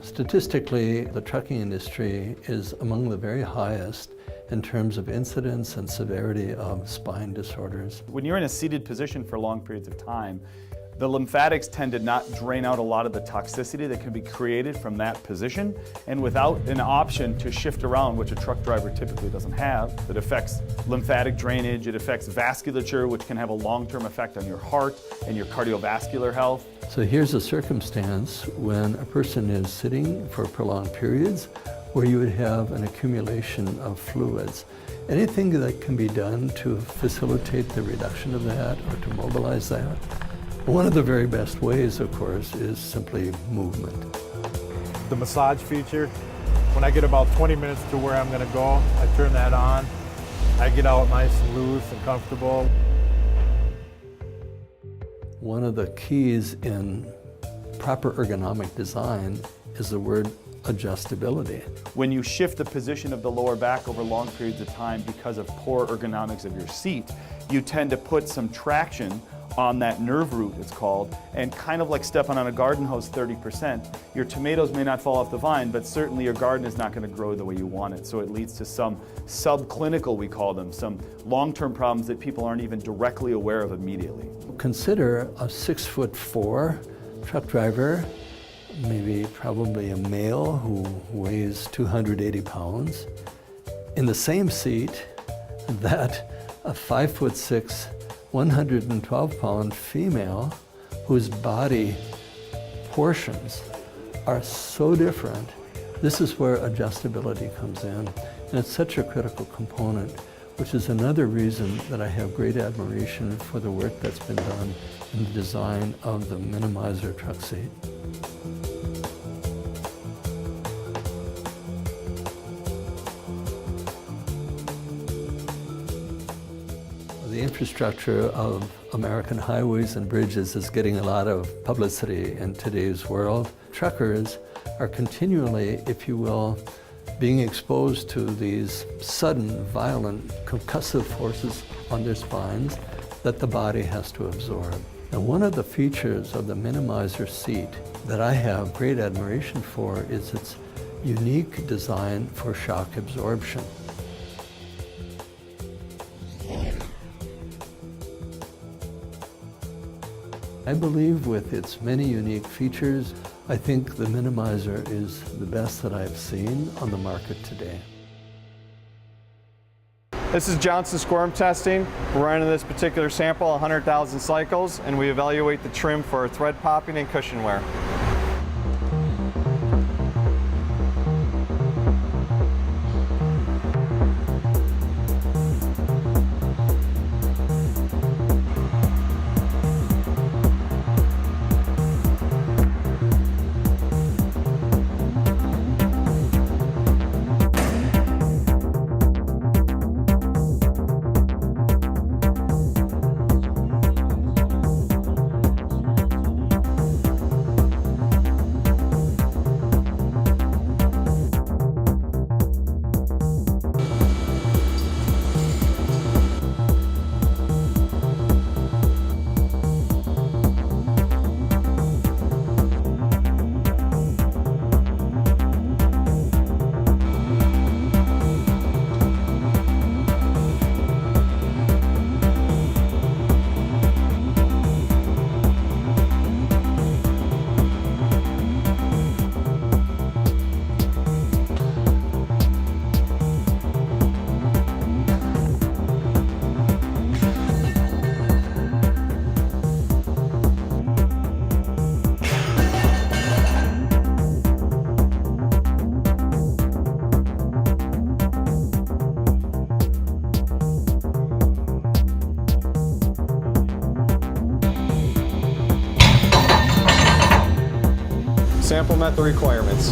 Statistically, the trucking industry is among the very highest in terms of incidence and severity of spine disorders. When you're in a seated position for long periods of time, the lymphatics tend to not drain out a lot of the toxicity that can be created from that position, and without an option to shift around, which a truck driver typically doesn't have, that affects lymphatic drainage, it affects vasculature, which can have a long-term effect on your heart and your cardiovascular health. So here's a circumstance when a person is sitting for prolonged periods where you would have an accumulation of fluids. Anything that can be done to facilitate the reduction of that or to mobilize that? One of the very best ways, of course, is simply movement. The massage feature, when I get about 20 minutes to where I'm going to go, I turn that on. I get out nice and loose and comfortable. One of the keys in proper ergonomic design is the word adjustability. When you shift the position of the lower back over long periods of time because of poor ergonomics of your seat, you tend to put some traction on that nerve root, it's called, and kind of like stepping on a garden hose 30%. Your tomatoes may not fall off the vine, but certainly your garden is not going to grow the way you want it. So it leads to some subclinical, we call them, some long-term problems that people aren't even directly aware of immediately. Consider a 6'4" truck driver, probably a male who weighs 280 pounds, in the same seat that a 5'6", 112-pound female whose body portions are so different. This is where adjustability comes in, and it's such a critical component, which is another reason that I have great admiration for the work that's been done in the design of the Minimizer truck seat. The infrastructure of American highways and bridges is getting a lot of publicity in today's world. Truckers are continually, if you will, being exposed to these sudden, violent, concussive forces on their spines that the body has to absorb. And one of the features of the Minimizer seat that I have great admiration for is its unique design for shock absorption. I believe with its many unique features, I think the Minimizer is the best that I've seen on the market today. This is Johnson Squirm testing. We're running this particular sample 100,000 cycles, and we evaluate the trim for thread popping and cushion wear. Sample met the requirements.